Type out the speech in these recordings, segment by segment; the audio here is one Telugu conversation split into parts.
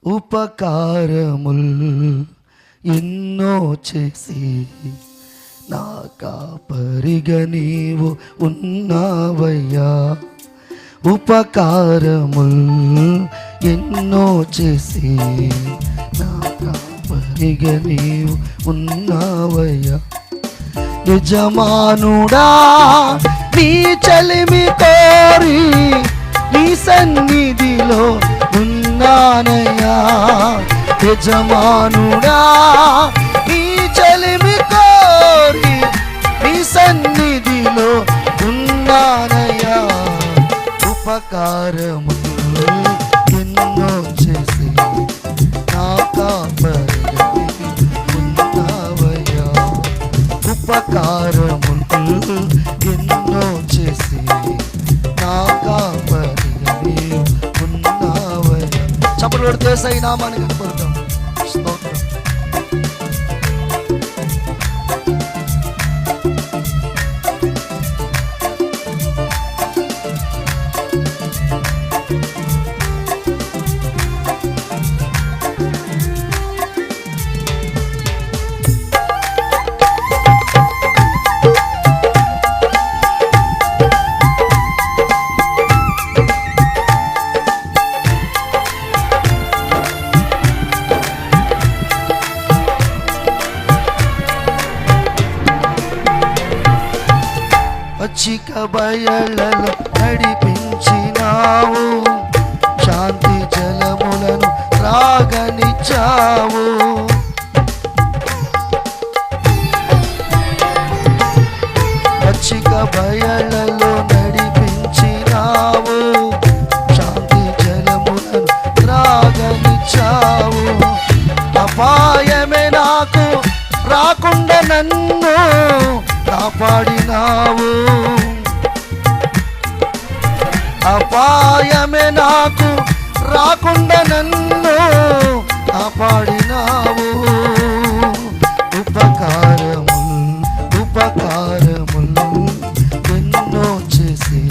ఉపకారముల్ ఎన్నో చేసి నా కాపరిగా నీవు ఉన్నావయ్యా. ఉపకారముల్ ఎన్నో చేసి నా కాపరిగా నీవు ఉన్నావయ్యా. యజమానుడా నీ చలిమి కోరి నీ సన్నిధిలో ఉన్నానయ్యా. యజమానుడా నీ చలిమి కోరి నీ సన్నిధిలో ఉన్నానయ్యా. ఉపకారములు ఎన్నో చేసి నా కాపరిగా ఉన్నావయ్యా. ఉపకారములు ఎన్నో చేసి నా కాపరిగా ఉన్నావయ్యా. చప్పట్లు కొడితే యేసయ్య నామానికి కనపడతాం. స్తోత్రం. పచ్చిక బయళ్ళలో నడిపించినావు, శాంతి జలములను త్రాగనిచ్చావు. పచ్చిక బయళ్ళలో నడిపించినావు, శాంతి జలములను త్రాగనిచ్చావు. అపాయమే నాకు రాకుండా నన్ను కాపాడినావు. అపాయమే నాకు రాకుండా నన్ను కాపాడినావు. ఉపకారములు ఎన్నో చేసి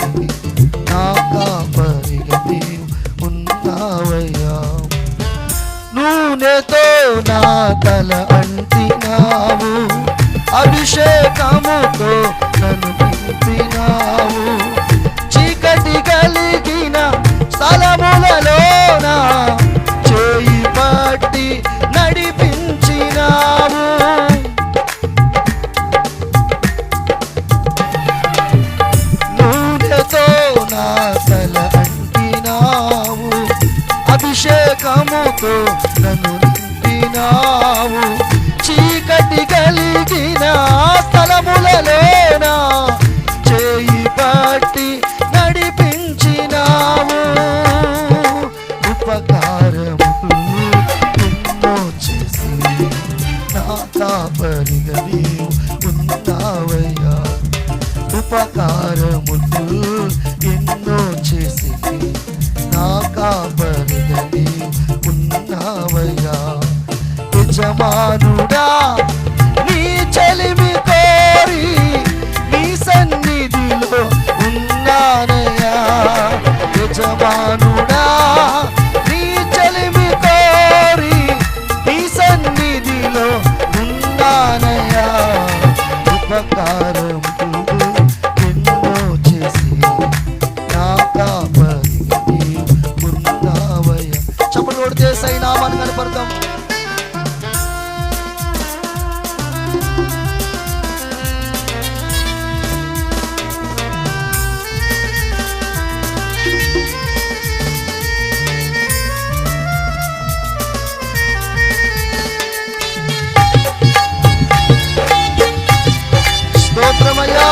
నా కాపరిగా నీవు ఉన్నావయ్యా. నూనెతో నా తల అంటినావు, అభిషేకముతో నన్ను నింపినావు. చీకటి కలిగిన స్థలములలోన చేయి పట్టి నడిపించినావు. నూనెతో నా తల అంటినావు, అభిషేకముతో నన్ను నింపినావు. చీకటి కలిగిన స్థలములలోన చేయి పట్టి నడిపించినావు. ఉపకారములు ఎన్నో చేసి నా కాపరిగా నీవు ఉన్నావయ్యా. ఉపకారములు ఎన్నో చేసి నా కాపరిగా నీవు ఉన్నావయ్యా. యజమానుడా నీ చలిమి కోరి నీ సన్నిధిలో ఉన్నానయ్యా. యజమానుడా నీ చలిమి కోరి నీ సన్నిధిలో ఉన్నానయ్యా. ఉపకారములు ఎన్నో చేసి నా కాపరిగా నీవు ఉన్నావయ్యా. చప్పట్లు కొడితే యేసయ్య నామాన్ని కనపడతాం. స్తోత్రమయ్యా.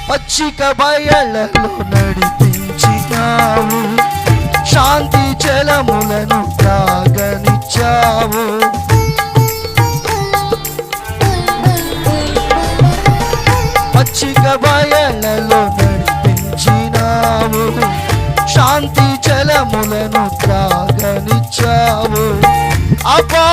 పచ్చిక బయళ్ళలో నడిపించినావు, శాంతి జలములను త్రాగనిచ్చావు. పచ్చిక బయళ్ళలో నడిపించినావు, శాంతి జలములను త్రాగనిచ్చావు. అపా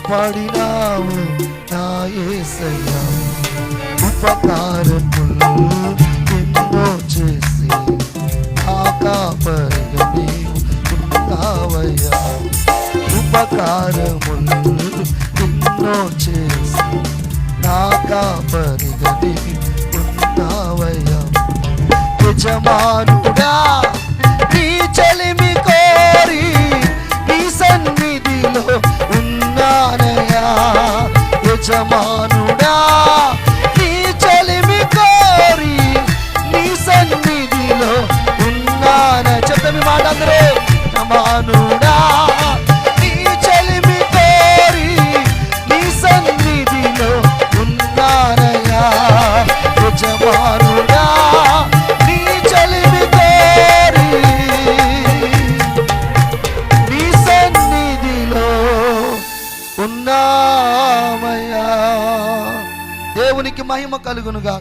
కాపాడినావు నా యేసయ్యా, ఉపకారములు ఎన్నో చేసి నా కాపరిగా నీవు ఉన్నావయ్యా. ఉపకారములు ఎన్నో చేసి నా కాపరిగా నీవు ఉన్నావయ్యా. యజమానుడా నీ చెలిమి కోరి నీ సన్నిధిలో ఉన్నానయ్యా. యజమానుడా నీ చెలిమి కోరి నీ సన్నిధిలో ఉన్నాన. చెప్తా మీ మాట అందరూ. యజమానుడా నీ చెలిమి కోరి నీ సన్నిధిలో ఉన్నానయ్యా. యజమానుడా నీ చెలిమి కోరి నీ సన్నిధిలో ఉన్నామయ్యా. దేవునికి మహిమ కలుగునుగా.